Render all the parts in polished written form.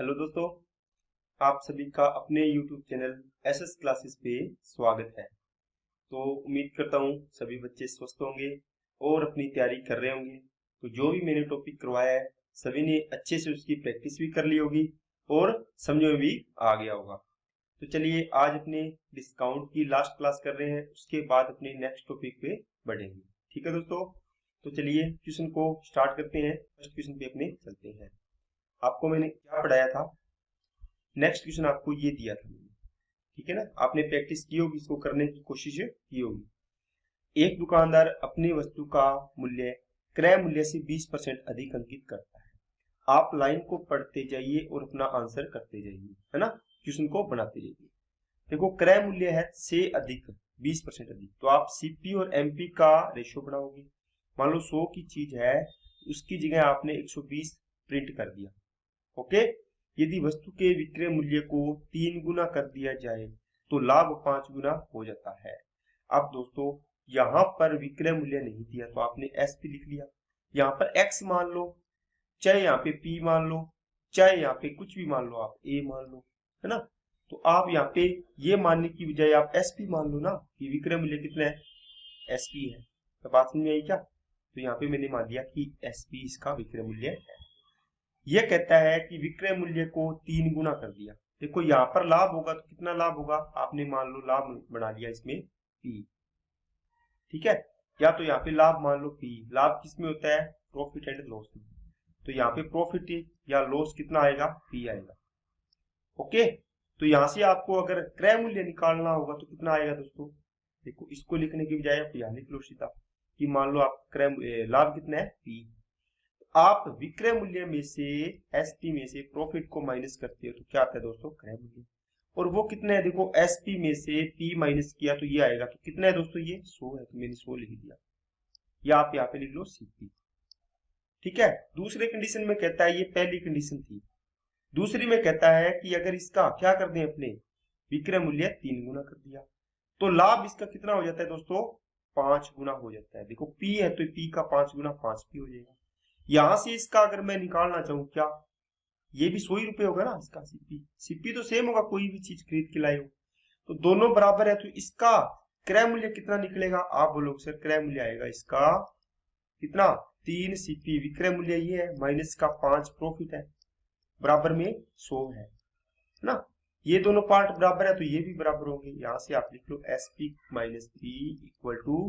Hello दोस्तों, आप सभी का अपने YouTube चैनल एसएस क्लासेस पे स्वागत है। तो उम्मीद करता हूँ सभी बच्चे स्वस्थ होंगे और अपनी तैयारी कर रहे होंगे। तो जो भी मैंने टॉपिक करवाया है सभी ने अच्छे से उसकी प्रैक्टिस भी कर ली होगी और समझ में भी आ गया होगा। तो चलिए आज अपने डिस्काउंट की लास्ट क्लास कर रहे हैं, उसके बाद अपने नेक्स्ट टॉपिक पे बढ़ेंगे। ठीक है दोस्तों, तो चलिए क्वेश्चन को स्टार्ट करते हैं। फर्स्ट क्वेश्चन पे अपने चलते हैं। आपको मैंने क्या पढ़ाया था, नेक्स्ट क्वेश्चन आपको ये दिया था मैंने, ठीक है ना। आपने प्रैक्टिस की होगी, इसको करने की कोशिश की होगी। एक दुकानदार अपनी वस्तु का मूल्य क्रय मूल्य से 20% अधिक अंकित करता है। आप लाइन को पढ़ते जाइए और अपना आंसर करते जाइए, है ना, क्वेश्चन को बनाते जाइए। देखो क्रय मूल्य है से अधिक 20% अधिक, तो आप सीपी और एमपी का रेशियो बनाओगे। मान लो 100 की चीज है, उसकी जगह आपने 120 प्रिंट कर दिया। ओके, यदि वस्तु के विक्रय मूल्य को 3 गुना कर दिया जाए तो लाभ 5 गुना हो जाता है। अब दोस्तों यहाँ पर विक्रय मूल्य नहीं दिया तो आपने एसपी लिख लिया। यहाँ पर एक्स मान लो, चाहे यहाँ पे पी मान लो, चाहे यहाँ पे कुछ भी मान लो, आप ए मान लो, है ना। तो आप यहाँ पे ये मानने की बजाय आप एसपी मान लो ना कि विक्रय मूल्य कितना है, एसपी है। तो बात समझ में आई क्या? तो यहाँ पे मैंने मान लिया कि एसपी इसका विक्रय मूल्य है। यह कहता है कि विक्रय मूल्य को 3 गुना कर दिया। देखो यहाँ पर लाभ होगा तो कितना लाभ होगा, आपने मान लो लाभ बना लिया इसमें पी, ठीक है। या तो यहाँ पे लाभ मान लो पी, लाभ किसमें होता है, प्रॉफिट एंड लॉस में। तो यहाँ पे प्रॉफिट या लॉस कितना आएगा, पी आएगा। ओके, तो यहाँ से आपको अगर क्रय मूल्य निकालना होगा तो कितना आएगा दोस्तों। देखो इसको लिखने की बजाय आप यहाँ लिख लो सीधा कि मान लो आप क्रय लाभ कितना है, पी। आप विक्रय मूल्य में से एसपी में से प्रॉफिट को माइनस करते हो तो क्या आता है दोस्तों, क्रय मूल्य। और वो कितना है, देखो एसपी में से पी माइनस किया तो ये आएगा। तो कितना है दोस्तों, ये 100 है, तो मैंने 100 लिख दिया, या आप यहाँ पे लिख लो सीपी। ठीक है, दूसरे कंडीशन में कहता है, ये पहली कंडीशन थी। दूसरी में कहता है कि अगर इसका क्या कर दें, अपने विक्रय मूल्य 3 गुना कर दिया तो लाभ इसका कितना हो जाता है दोस्तों, 5 गुना हो जाता है। देखो पी है तो पी का 5 गुना 5 पी हो जाएगा। यहां से इसका अगर मैं निकालना चाहूं, क्या ये भी 100 ही रुपए होगा ना इसका, सीपी तो सेम होगा, कोई भी चीज खरीद के लाए हो तो दोनों बराबर है। तो इसका क्रय मूल्य कितना निकलेगा, आप बोलोगे सर क्रय मूल्य आएगा इसका कितना, 3 सीपी विक्रय मूल्य ये है, माइनस का 5 प्रॉफिट है, बराबर में 100 है ना। ये दोनों पार्ट बराबर है तो ये भी बराबर होंगे। यहां से आप लिख लो SP minus P equal to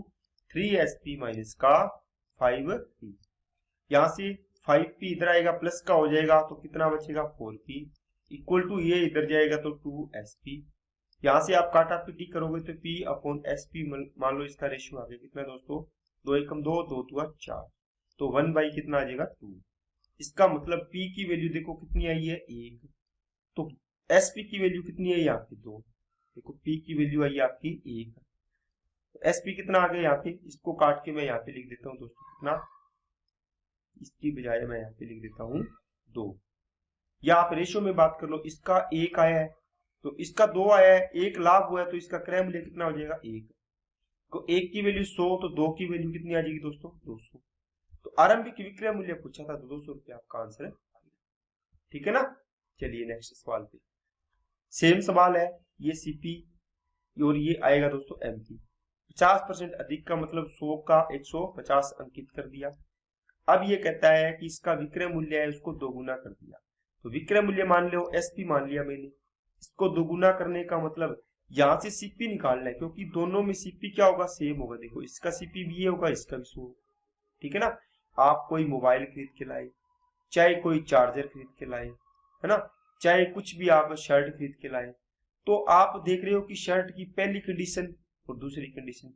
3 SP minus का 5p। यहां से 5p इधर आएगा प्लस का हो जाएगा तो कितना बचेगा, 4p इक्वल टू ये इधर जाएगा तो 2sp। यहां से आप काटा पीटी करोगे तो p अपॉन sp, मान लो इसका रेशियो आ गया कितना दोस्तों, 2 एकम 2, 2 2 4, तो 1 बाई कितना आ जाएगा 2। इसका मतलब p की वैल्यू देखो कितनी आई है, 1। तो sp की वैल्यू कितनी है यहाँ पे, 2। देखो p की वैल्यू आई आपकी 1, तो sp कितना आ गया यहाँ पे, इसको काट के मैं यहाँ पे लिख देता हूँ दोस्तों कितना, इसकी बजाय मैं यहाँ पे लिख देता हूँ 2। या आप रेशियो में बात कर लो, इसका 1 आया है तो इसका 2 आया है, 1 लाभ हुआ है तो इसका क्रय मूल्य कितना हो जाएगा, 1। तो 1 की वैल्यू 100 तो 2 की वैल्यू कितनी आ जाएगी दोस्तों, 200। तो आरंभिक विक्रय मूल्य पूछा था तो 200 रुपया आपका आंसर है, ठीक है ना। चलिए नेक्स्ट सवाल पे, सेम सवाल है, ये सीपी और ये आएगा दोस्तों एमपी। 50% अधिक का मतलब 100 का 150 अंकित कर दिया। अब ये कहता है कि इसका विक्रय मूल्य है उसको दोगुना कर दिया। तो विक्रय मूल्य मान लो एसपी मान लिया मैंने, इसको दोगुना करने का मतलब यहां से सीपी निकालना है, क्योंकि दोनों में सीपी क्या होगा, सेम होगा। देखो इसका सीपी भी ये होगा, इसका भी 100, ठीक है ना। आप कोई मोबाइल खरीद के लाए, चाहे कोई चार्जर खरीद के लाए, है ना, चाहे कुछ भी आप शर्ट खरीद के लाए, तो आप देख रहे हो कि शर्ट की पहली कंडीशन और दूसरी कंडीशन,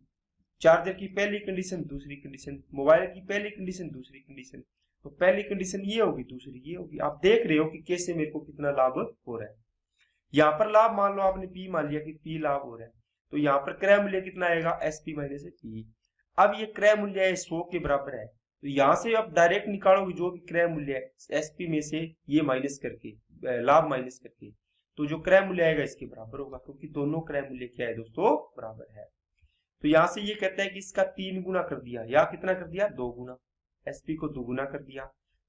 चार्जर की पहली कंडीशन दूसरी कंडीशन, मोबाइल की पहली कंडीशन दूसरी कंडीशन। तो पहली कंडीशन ये होगी, दूसरी ये होगी। आप देख रहे हो कि कैसे मेरे को कितना लाभ हो रहा है। यहाँ पर लाभ मान लो आपने पी मान लिया कि पी लाभ हो रहा है, तो यहाँ पर क्रय मूल्य कितना आएगा, एसपी माइनस पी। अब ये क्रय मूल्य है 100 के बराबर है, तो यहाँ से आप डायरेक्ट निकालोगे जो भी क्रय मूल्य है एसपी में से ये माइनस करके, लाभ माइनस करके, तो जो क्रय मूल्य आएगा इसके बराबर होगा, क्योंकि दोनों क्रय मूल्य क्या है दोस्तों, बराबर है। तो यहां से ये कहता है कि इसका 3 गुना कर दिया, या कितना कर दिया, 2 गुना, एसपी को 2 गुना कर दिया।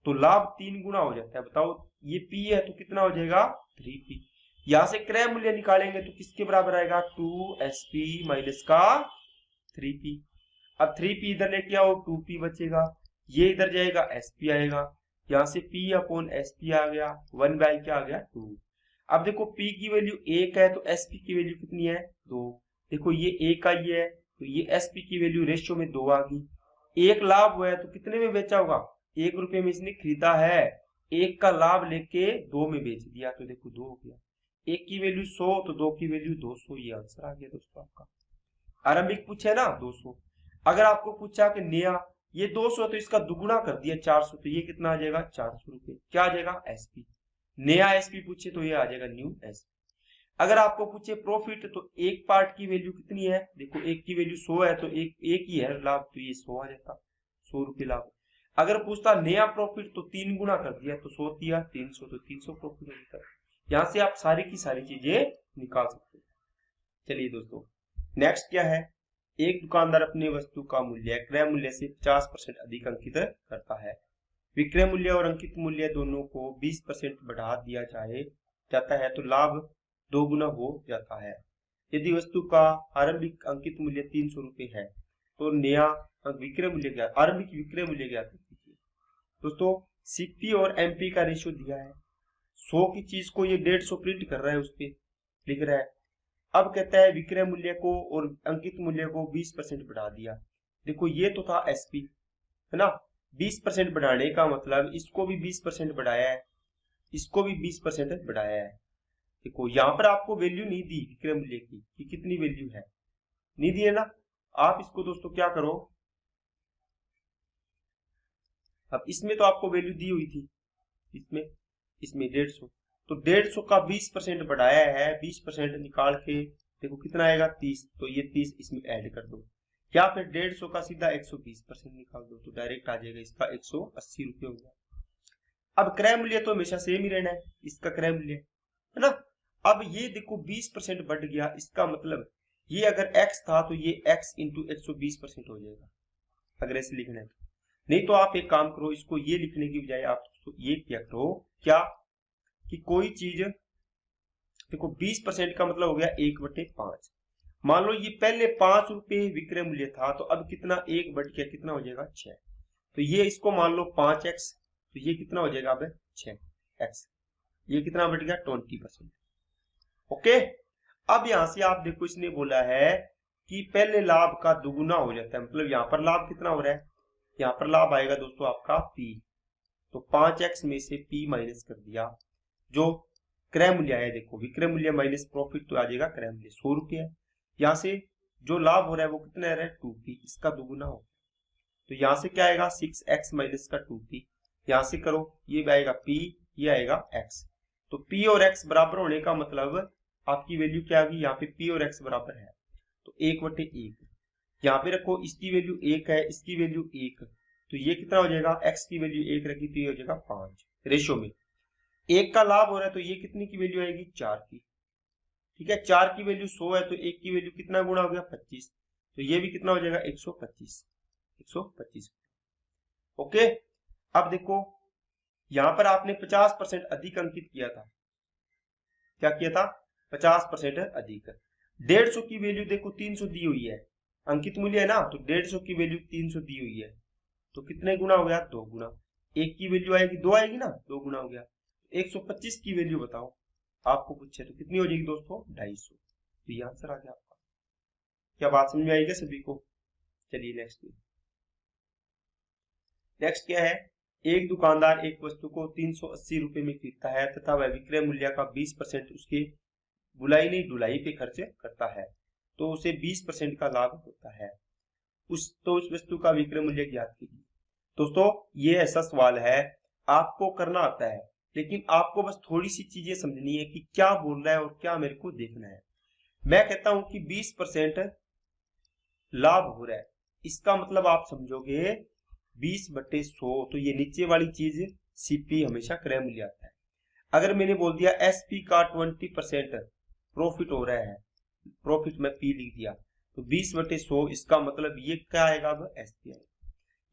तो लाभ 3 गुना हो जाता है। बताओ ये P है तो कितना हो जाएगा 3P। यहां से क्रय मूल्य निकालेंगे तो किसके बराबर आएगा 2SP माइनस का 3P। अब 3P इधर लेके आओ 2P बचेगा, ये इधर जाएगा SP आएगा, यहां से P अपॉन SP आ गया, 1 बाई क्या आ गया 2। अब देखो P की वैल्यू 1 है तो SP की वैल्यू कितनी है 2। देखो ये 1 का ये है तो ये SP की वैल्यू रेशियो में 2 आ गई। एक लाभ हुआ है तो कितने में बेचा होगा, 1 रुपए में इसने खरीदा है, 1 का लाभ लेके 2 में बेच दिया तो देखो 2 हो गया। 1 की वैल्यू 100 तो 2 की वैल्यू 200, ये आंसर आ गया दोस्तों आपका। आरंभिक पूछे ना 200। अगर आपको पूछा कि नया ये 200 तो इसका दुगुना कर दिया 400 तो ये कितना आ जाएगा 400 रुपए, क्या आ जाएगा SP। नया SP पूछे तो ये आ जाएगा न्यू SP। अगर आपको पूछे प्रॉफिट तो एक पार्ट की वैल्यू कितनी है, देखो एक की वैल्यू 100 है तो एक ही है लाभ तो ये 100 आ जाता, 100 रुपए लाभ। अगर पूछता नया प्रॉफिट तो 3 गुना कर दिया तो 100 दिया 300 तो 300 प्रॉफिट हो जाता। यहाँ से आप सारी की सारी चीजें निकाल सकते हैं। चलिए दोस्तों नेक्स्ट क्या है, एक दुकानदार अपनी वस्तु का मूल्य क्रय मूल्य से 50% अधिक अंकित करता है। विक्रय मूल्य और अंकित मूल्य दोनों को 20% बढ़ा दिया जाता है तो लाभ 2 गुना हो जाता है। यदि वस्तु का आरंभिक अंकित मूल्य 300 रुपए है तो नया विक्रय मूल्य क्या, आरंभिक विक्रय मूल्य क्या कीजिए। दोस्तों CP और MP का रेशियो दिया है, 100 की चीज को ये 150 प्रिंट कर रहा है, उस पर लिख रहा है। अब कहता है विक्रय मूल्य को और अंकित मूल्य को 20% बढ़ा दिया। देखो ये तो था SP है ना, 20% बढ़ाने का मतलब इसको भी 20% बढ़ाया है, इसको भी 20% बढ़ाया है। देखो यहाँ पर आपको वैल्यू नहीं दी विक्रय मूल्य की कि कितनी वैल्यू है, नहीं दी है ना। आप इसको दोस्तों क्या करो, अब इसमें तो आपको वैल्यू दी हुई थी, इसमें 150 तो 150 का 20% बढ़ाया है, 20% निकाल के देखो कितना आएगा 30, तो ये 30 इसमें ऐड कर दो, या फिर 150 का सीधा 120% निकाल दो तो डायरेक्ट आ जाएगा इसका 180 रुपये हो गया। अब क्रय मूल्य तो हमेशा सेम ही रहना है, इसका क्रय मूल्य है ना। अब ये देखो 20% बढ़ गया, इसका मतलब ये अगर x था तो ये x इंटू 120% हो जाएगा अगर ऐसे लिखना है तो। नहीं तो आप एक काम करो, इसको ये लिखने की बजाय आप तो ये क्या करो क्या कि कोई चीज देखो 20% का मतलब हो गया 1/5। मान लो ये पहले 5 रुपए विक्रय मूल्य था तो अब कितना 1 बढ़ गया, कितना हो जाएगा 6। तो ये इसको मान लो 5x तो ये कितना हो जाएगा अब 6x, ये कितना बढ़ गया 20%। ओके। अब यहां से आप देखो इसने बोला है कि पहले लाभ का दुगुना हो जाता है, मतलब यहां पर लाभ कितना हो रहा है, यहां पर लाभ आएगा दोस्तों आपका P, तो 5x में से P माइनस कर दिया, जो क्रय मूल्य है देखो विक्रय मूल्य माइनस प्रॉफिट तो आ जाएगा क्रय मूल्य 100 रुपये है। यहाँ से जो लाभ हो रहा है वो कितना आ रहा है 2P, इसका दुगुना हो तो यहाँ से क्या आएगा 6x माइनस का 2P, यहाँ से करो ये आएगा P, ये आएगा x। तो P और x बराबर होने का मतलब आपकी वैल्यू क्या आ गई, यहाँ पे P और x बराबर है तो 1/1, यहाँ पे रखो इसकी वैल्यू 1 है, इसकी वैल्यू 1, तो ये कितना हो जाएगा x की वैल्यू 1 रखी तो ये हो जाएगा 5 रेशियो में। 1 का लाभ हो रहा है तो ये कितनी की वैल्यू आएगी 4 की, ठीक है। 4 की वैल्यू 100 है तो 1 की वैल्यू कितना गुना हो गया 25, तो ये भी कितना हो जाएगा 125। ओके। अब देखो यहां पर आपने 50% अधिक अंकित किया था, क्या किया था 50% अधिक। 150 की वैल्यू देखो 300 दी हुई है, अंकित मूल्य है ना, तो 150 की वैल्यू 300 दी हुई है तो कितने गुना हो गया 2 गुना। 1 की वैल्यू आएगी 2 आएगी ना, 2 गुना हो गया। 125 की वैल्यू बताओ आपको पूछे तो कितनी हो जाएगी दोस्तों 250, तो ये आंसर आ गया आपका। क्या बात समझ में आएगी सभी को। चलिए नेक्स्ट क्या है, एक दुकानदार एक वस्तु को 380 रुपए में खरीदता है तथा वह विक्रय मूल्य का 20% उसके बुलाई नहीं ढुलाई पे खर्च करता है तो उसे 20% का लाभ होता है। उस वस्तु का विक्रय मूल्य ज्ञात कीजिए। दोस्तों ये ऐसा सवाल है आपको करना आता है, लेकिन आपको बस थोड़ी सी चीजें समझनी है कि क्या बोल रहा है और क्या मेरे को देखना है। मैं कहता हूं कि 20% लाभ हो रहा है, इसका मतलब आप समझोगे 20/100, तो ये नीचे वाली चीज CP हमेशा क्रय मूल्य आता है। अगर मैंने बोल दिया SP का 20% प्रॉफिट हो रहा है, प्रॉफिट में P लिख दिया तो 20/100, इसका मतलब ये क्या आएगा अब SP आएगा।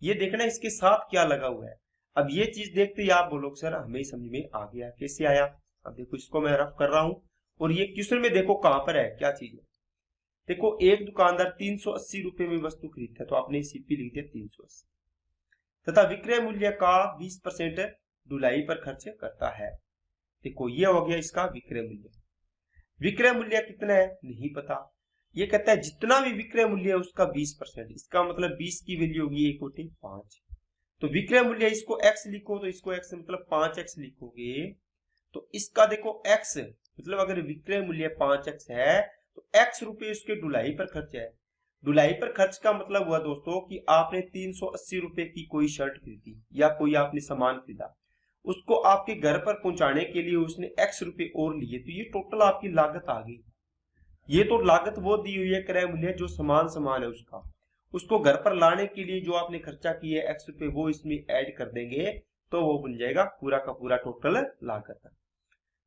ये देखना इसके साथ क्या लगा हुआ है। अब ये चीज देखते ही आप बोलोगे सर हमें समझ में आ गया, कैसे आया? अब देखो इसको मैं रफ कर रहा हूं और ये क्वेश्चन में देखो कहां पर है, क्या चीज है। देखो एक दुकानदार 380 रुपए में वस्तु खरीदता है, तो आपने सीपी लिख दिया 380, तथा विक्रय मूल्य का 20% ढुलाई पर खर्च करता है। देखो ये हो गया इसका विक्रय मूल्य। विक्रय मूल्य कितना है नहीं पता, ये कहता है जितना भी विक्रय मूल्य है उसका 20%, इसका मतलब 20 की वैल्यू होगी 1/5। तो विक्रय मूल्य इसको x लिखो, तो इसको x मतलब 5x लिखोगे, तो इसका देखो x मतलब अगर विक्रय मूल्य 5x है तो x रुपए उसके ढुलाई पर खर्च है। ढुलाई पर खर्च का मतलब हुआ दोस्तों कि आपने 380 रुपए की कोई शर्ट खरीदी या कोई आपने सामान खरीदा, उसको आपके घर पर पहुंचाने के लिए उसने x रुपए और लिए, तो ये टोटल आपकी लागत आ गई। ये तो लागत वो दी हुई है क्रय मूल्य जो समान है उसका, उसको घर पर लाने के लिए जो आपने खर्चा किया है x रुपए वो इसमें ऐड कर देंगे, तो वो बन जाएगा पूरा का पूरा टोटल लागत।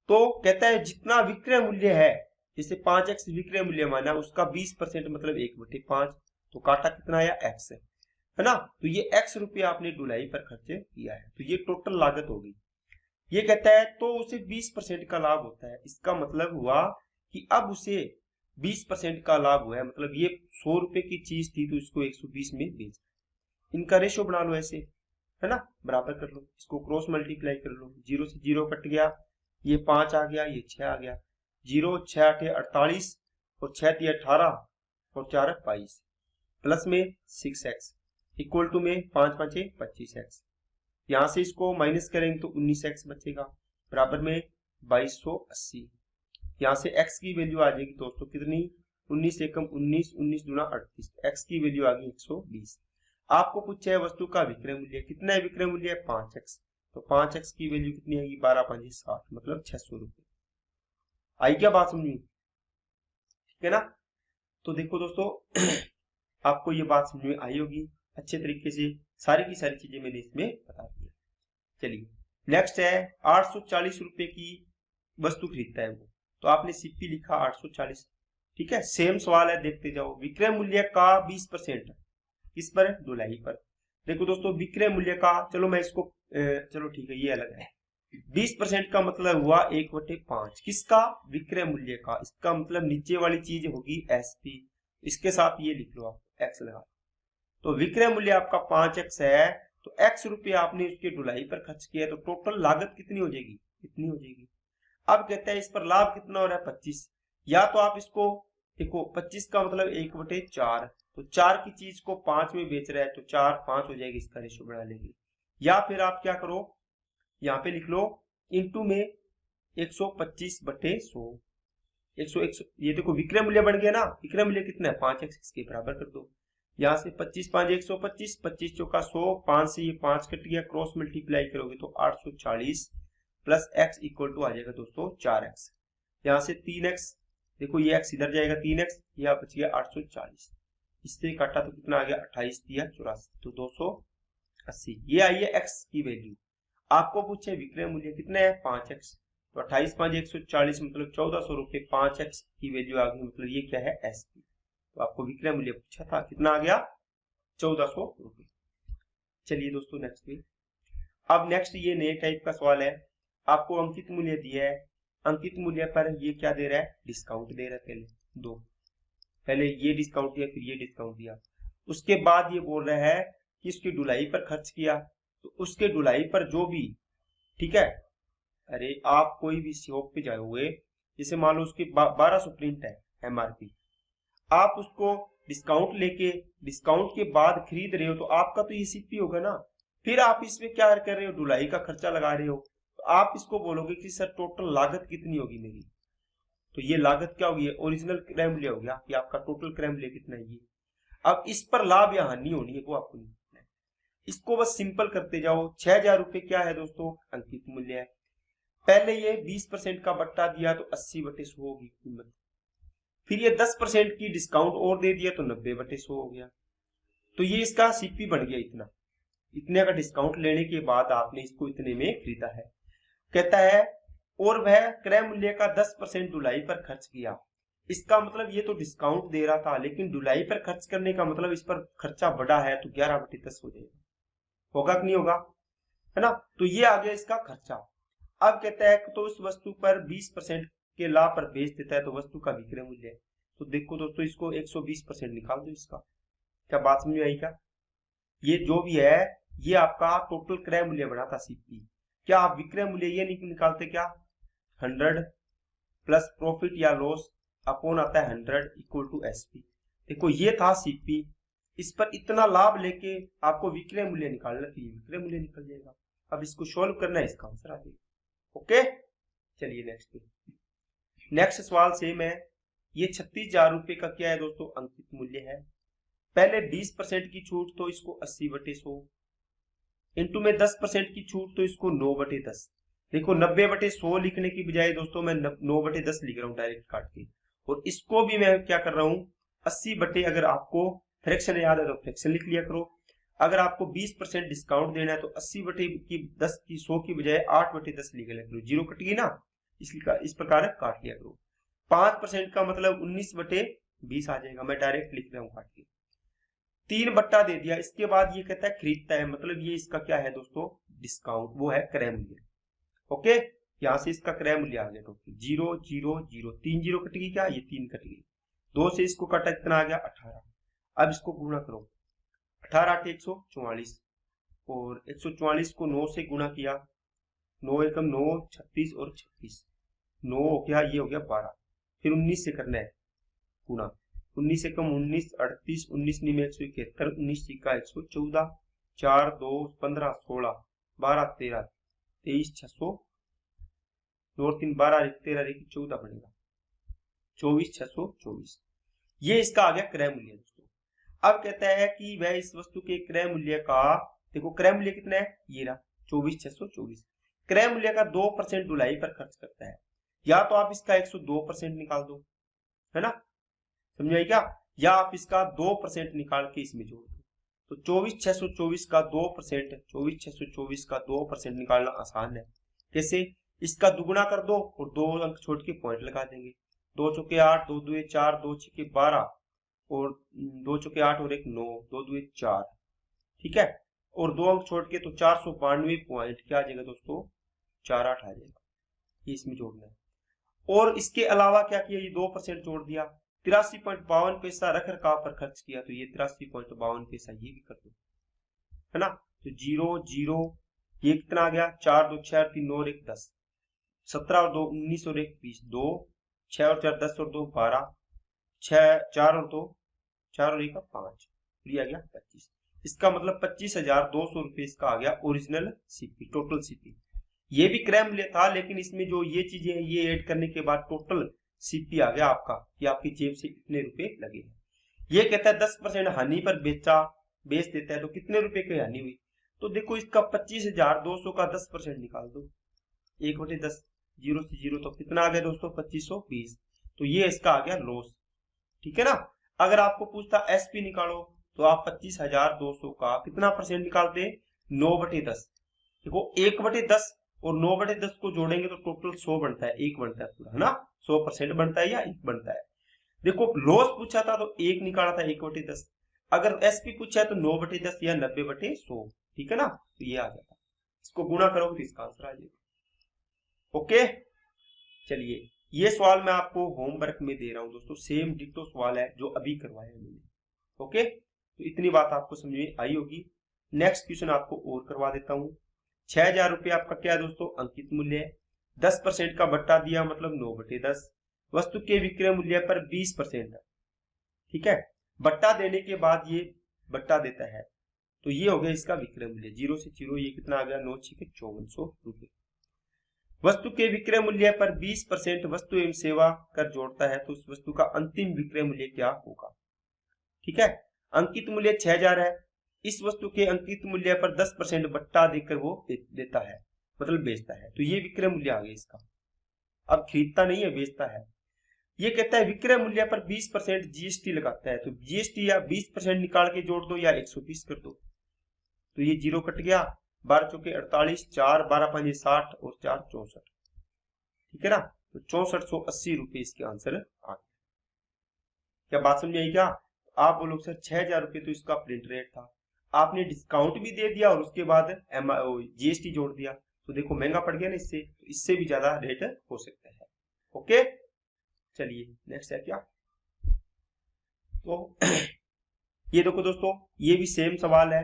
तो कहता है जितना विक्रय मूल्य है, जैसे 5x विक्रय मूल्य माना, उसका 20% मतलब 1/5, तो काटा कितना आया x है ना। तो ये x रुपये आपने ढुलाई पर खर्च किया है, तो ये टोटल लागत होगी। ये कहता है तो उसे 20% का लाभ होता है, इसका मतलब हुआ कि अब उसे 20% का लाभ हुआ है, मतलब ये 100 रुपए की चीज थी तो इसको 120 में बेच। इनका रेशो बना लो ऐसे, है ना, बराबर कर लो, इसको क्रॉस मल्टीप्लाई कर लो, 0 से 0 कट गया, ये 5 आ गया, ये 6 आ गया, 0 6 8 48 और 6 3 18 और 4 22, प्लस में 6x इक्वल टू में 5 5 25x। यहां से इसको माइनस करेंगे तो 19x बचेगा, बराबर में 2280। यहां से x की वैल्यू आ जाएगी दोस्तों कितनी, 19 एकम 19, 19 दूना 38, x की वैल्यू आ गई 120। आपको पूछा है वस्तु का विक्रय मूल्य, कितना है विक्रय मूल्य, 5x, तो 5x की वैल्यू कितनी आएगी, 12 5 60, मतलब 600 रुपए। आई क्या बात समझ में, ठीक है ना। तो देखो दोस्तों आपको ये बात समझ में आई होगी अच्छे तरीके से, सारी की सारी चीजें मैंने इसमें बता दी। चलिए नेक्स्ट है 840 रुपए की वस्तु खरीदता है वो, तो आपने सीपी लिखा 840, ठीक है। सेम सवाल है, देखते जाओ। विक्रय मूल्य का 20% किस पर, ढुलाई पर। देखो दोस्तों विक्रय मूल्य का, चलो मैं इसको चलो ठीक है ये अलग है, 20% का मतलब हुआ 1/5 किसका, विक्रय मूल्य का। इसका मतलब नीचे वाली चीज होगी एसपी, इसके साथ ये लिख लो आप एक्स लगा। तो विक्रय मूल्य आपका 5x है, तो x रुपये आपने उसके ढुलाई पर खर्च किया, तो टोटल लागत कितनी हो जाएगी, इतनी हो जाएगी। अब कहते हैं इस पर लाभ कितना हो रहा है, 25, या तो आप इसको देखो 25 का मतलब 1/4, तो 4 की चीज को 5 में बेच रहा है तो 4 5 हो जाएगी, इसका रेशो बढ़ा लेंगे। या फिर आप क्या करो, यहाँ पे लिख लो इंटू में 125/100, 100 ये देखो विक्रय मूल्य बन गया ना, विक्रय मूल्य कितना है 5x, इसके बराबर कर दो। यहाँ से 25 5 125, 25 चौका 100, 5 से ये 5 कट गया, क्रॉस मल्टीप्लाई करोगे तो 840 प्लस x इक्वल टू आ जाएगा दोस्तों 4x। यहाँ से 3x, देखो ये x इधर जाएगा 3x, यह बच गया 840, इससे काटा तो कितना आ गया 28 दिया 84, तो 280। ये आई है x की वैल्यू। आपको पूछे विक्रय मूल्य कितना है 5x, तो 28 5 140 मतलब 1400 रुपये, 5x की वैल्यू आ गई, मतलब ये क्या है एसपी। तो आपको विक्रय मूल्य पूछा था कितना आ गया 1400 रुपये। चलिए दोस्तों नेक्स्ट पे, अब नेक्स्ट ये नए टाइप का सवाल है। आपको अंकित मूल्य दिया है, अंकित मूल्य पर ये क्या दे रहा है, डिस्काउंट दे रहा है। पहले ये डिस्काउंट दिया, फिर ये डिस्काउंट दिया, उसके बाद ये बोल रहा है कि इसकी ढुलाई पर खर्च किया, तो उसके ढुलाई पर जो भी, ठीक है, अरे आप कोई भी शॉप पे जाओगे, जैसे मान लो उसकी 1200 प्रिंट है एमआरपी, आप उसको डिस्काउंट लेके डिस्काउंट के बाद खरीद रहे हो, तो आपका तो ये सीपी होगा ना। फिर आप इसमें क्या कर रहे हो, ढुलाई का खर्चा लगा रहे हो, तो आप इसको बोलोगे कि सर टोटल लागत कितनी होगी मेरी, तो ये लागत क्या होगी, ओरिजिनल क्रय मूल्य हो गया कि आपका टोटल क्रय मूल्य कितना है ये। अब इस पर लाभ या हानि होनी है वो आपको नहीं है, इसको बस सिंपल करते जाओ। 6000 रुपये क्या है दोस्तों, अंकित मूल्य है। पहले ये 20% का बट्टा दिया तो 80/100 होगी कीमत, फिर ये 10% की डिस्काउंट और दे दिया तो 90/100 हो गया, तो ये इसका सीपी बन गया इतना। इतने का डिस्काउंट लेने के बाद आपने इसको इतने में खरीदा है। कहता है और वह क्रय मूल्य का 10% ढुलाई पर खर्च किया, इसका मतलब ये तो डिस्काउंट दे रहा था, लेकिन ढुलाई पर खर्च करने का मतलब इस पर खर्चा बढ़ा है, तो 11/10 हो जाएगा, होगा कि नहीं होगा। है ना। तो ये आ गया इसका खर्चा। अब कहता है तो इस वस्तु पर 20% के लाभ पर बेच देता है तो वस्तु का विक्रय मूल्य है। तो देखो दोस्तों इसको 120% निकाल दो इसका। क्या बात समझ में आई क्या? ये जो भी है ये आपका टोटल क्रय मूल्य बना था सीपी। क्या आप विक्रय मूल्य ये निकालते क्या? 100 प्लस प्रॉफिट या लॉस अपॉन आता है 100 इक्वल टू एसपी। देखो ये था सीपी, इस पर इतना लाभ लेके आपको विक्रय मूल्य निकालना चाहिए, विक्रय मूल्य निकल जाएगा। अब इसको सॉल्व करना है, इसका आंसर आ जाएगा। ओके चलिए नेक्स्ट सवाल सेम है। ये 36,000 रुपए का क्या है दोस्तों? अंकित मूल्य है। पहले 20% की छूट तो इसको 80/100 इंटू में 10% की छूट तो इसको 9/10। देखो 90/100 लिखने की बजाय दोस्तों मैं 9/10 लिख रहा हूँ डायरेक्ट काट के। और इसको भी मैं क्या कर रहा हूँ 80 अगर आपको फ्रैक्शन याद है तो फ्रैक्शन लिख लिया करो। अगर आपको 20% डिस्काउंट देना है तो 80/10 की 100 की बजाय 8/10 लिख लिया करो। जीरो कट गई ना, इसलिए इस प्रकार काट लिया करो। 5% का मतलब 19/20 आ जाएगा। मैं डायरेक्ट लिख रहा हूँ काट के। 3 बट्टा दे दिया। इसके बाद ये कहता है खरीदता है, मतलब ये इसका क्या है दोस्तों? डिस्काउंट, वो है क्रय मूल्य। ओके यहां से इसका क्रय मूल्य आ गया टोटल 0 0 0। 3 जीरो कट गई, क्या ये 3 कट गई। 2 से इसको कटा कितना आ गया 18। अब इसको गुणा करो 18 8 144 और 144 को 9 से गुणा किया। 9 एकम 9 36 और 36 9 हो गया, ये हो गया 12। फिर 19 से करना है गुणा। 19 से कम 19 38 19 नी में 171 19 का 114 4 2 15 16 12 13 23 600 2 3 12 13 14 बनेगा 24 624। ये इसका आ गया क्रय मूल्य दोस्तों। अब कहता है कि वह इस वस्तु के क्रय मूल्य का, देखो क्रय मूल्य कितना है ये रहा 24 624। क्रय मूल्य का 2% ढुलाई पर खर्च करता है। या तो आप इसका 102% निकाल दो, है ना, समझ आई क्या? या आप इसका 2% निकाल के इसमें जोड़ दो। तो 24 624 का 2%, 24 624 का 2% निकालना आसान है। कैसे? इसका दुगुना कर दो और 2 अंक छोड़ के पॉइंट लगा देंगे। 2 चौके 8 2 2 4 2 6 12 और 2 चौके 8 और 1 9 2 2 4, ठीक है। और 2 अंक छोड़ के तो 492 पॉइंट क्या आ जाएगा दोस्तों? 48 आ जाएगा। ये इसमें जोड़ना है। और इसके अलावा क्या किया, ये 2% जोड़ दिया। 83.52 पैसा रख रखाव पर खर्च किया तो ये 83.52 पैसा ये भी कर दो, है ना। तो 0 0 ये कितना आ गया 4 2 6 3 9 और 1 10 17 और 2 19 और 1 20 2 6 और 4 10 और 2 12 6 4 और 2 4 और 1 5 आ गया 25। इसका मतलब 25,200 रुपये इसका आ गया ओरिजिनल सीपी, टोटल सीपी। ये भी क्रय मूल्य था लेकिन इसमें जो ये चीजें हैं ये ऐड करने के बाद टोटल सीपी आ गया आपका कि आपकी जेब से कितने रुपए लगे। ये कहता है 10% हानि पर बेच देता है तो कितने रुपए की हानि हुई। तो देखो इसका 25,200 का 10% निकाल दो 1/10 0 से 0 तो कितना आ गया दोस्तों 2520। तो ये इसका आ गया लॉस, ठीक है ना। अगर आपको पूछता एसपी निकालो तो आप 25,200 का कितना परसेंट निकालते 9/10। देखो 1/10 और 9/10 को जोड़ेंगे तो टोटल 100 बनता है, 1 बनता है पूरा, है ना। 100% बनता है या 1 बनता है। देखो लॉस पूछा था तो 1 निकाला था 1/10। अगर एसपी पूछा है तो 9/10 या 90/100, ठीक है ना। तो ये आ जाता, इसको गुणा करोगे तो इसका आंसर आ जाएगा। ओके चलिए ये सवाल मैं आपको होमवर्क में दे रहा हूं दोस्तों, सेम डिटो सवाल है जो अभी करवाया है मैंने। ओके तो इतनी बात आपको समझ में आई होगी। नेक्स्ट क्वेश्चन आपको और करवा देता हूं। 6,000 रुपये आपका क्या है दोस्तों अंकित मूल्य है। 10% का बट्टा दिया मतलब 9/10। वस्तु के विक्रय मूल्य पर 20% है, ठीक है। बट्टा देने के बाद ये बट्टा देता है तो ये हो गया इसका विक्रय मूल्य 0 से 0 ये कितना आ गया 9 6 5400 रुपए। वस्तु के विक्रय मूल्य पर 20% वस्तु एवं सेवा कर जोड़ता है तो उस वस्तु का अंतिम विक्रय मूल्य क्या होगा, ठीक है। अंकित मूल्य 6,000 है। इस वस्तु के अंकित मूल्य पर 10% बट्टा देकर वो देता है मतलब बेचता है तो ये विक्रय मूल्य आ गया इसका। अब खरीदता नहीं है बेचता है। ये कहता है विक्रय मूल्य पर 20% जीएसटी लगाता है तो जीएसटी या 20% निकाल के जोड़ दो या 120 कर दो। तो ये 0 कट गया 12 चौके 48 4 12 5 60 और 4 64, ठीक है ना। तो 6480 रुपये इसके आंसर आ गया। क्या बात समझ आई क्या? आप बोलो सर 6,000 रुपये तो इसका प्रिंट रेट था, आपने डिस्काउंट भी दे दिया और उसके बाद जीएसटी जोड़ दिया, तो देखो महंगा पड़ गया ना, इससे भी ज्यादा रेट हो सकता है। ओके, चलिए नेक्स्ट है क्या, तो ये देखो दोस्तों, ये भी सेम सवाल है,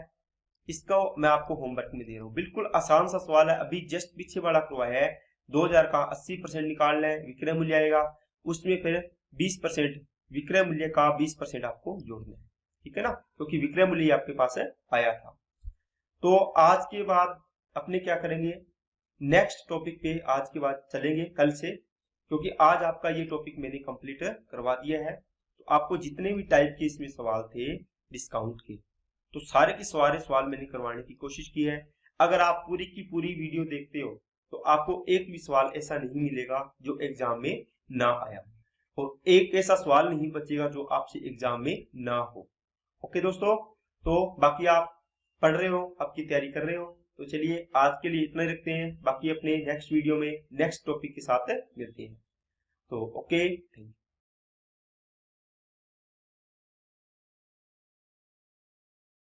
इसका मैं आपको होमवर्क में दे रहा हूँ, बिल्कुल आसान सा सवाल है, अभी जस्ट पीछे वाला करवाया है। 2000 का 80% निकालना है, विक्रय मूल्य आएगा, उसमें फिर 20% विक्रय मूल्य का 20% आपको जोड़ना है, ठीक है ना, क्योंकि विक्रय मूल्य आपके पास आया था। तो आज के बाद अपने क्या करेंगे, नेक्स्ट टॉपिक पे आज के बाद चलेंगे कल से, क्योंकि आज आपका ये टॉपिक मैंने कंप्लीट करवा दिया है। तो आपको जितने भी टाइप के इसमें सवाल थे डिस्काउंट के, तो सारे के सारे सवाल मैंने करवाने की कोशिश की है। अगर आप पूरी की पूरी वीडियो देखते हो तो आपको एक भी सवाल ऐसा नहीं मिलेगा जो एग्जाम में ना आया, और एक ऐसा सवाल नहीं बचेगा जो आपसे एग्जाम में ना हो। ओके दोस्तों, तो बाकी आप पढ़ रहे हो, आपकी तैयारी कर रहे हो, तो चलिए आज के लिए इतना ही रखते हैं, बाकी अपने नेक्स्ट वीडियो में नेक्स्ट टॉपिक के साथ मिलते हैं। तो ओके, थैंक यू।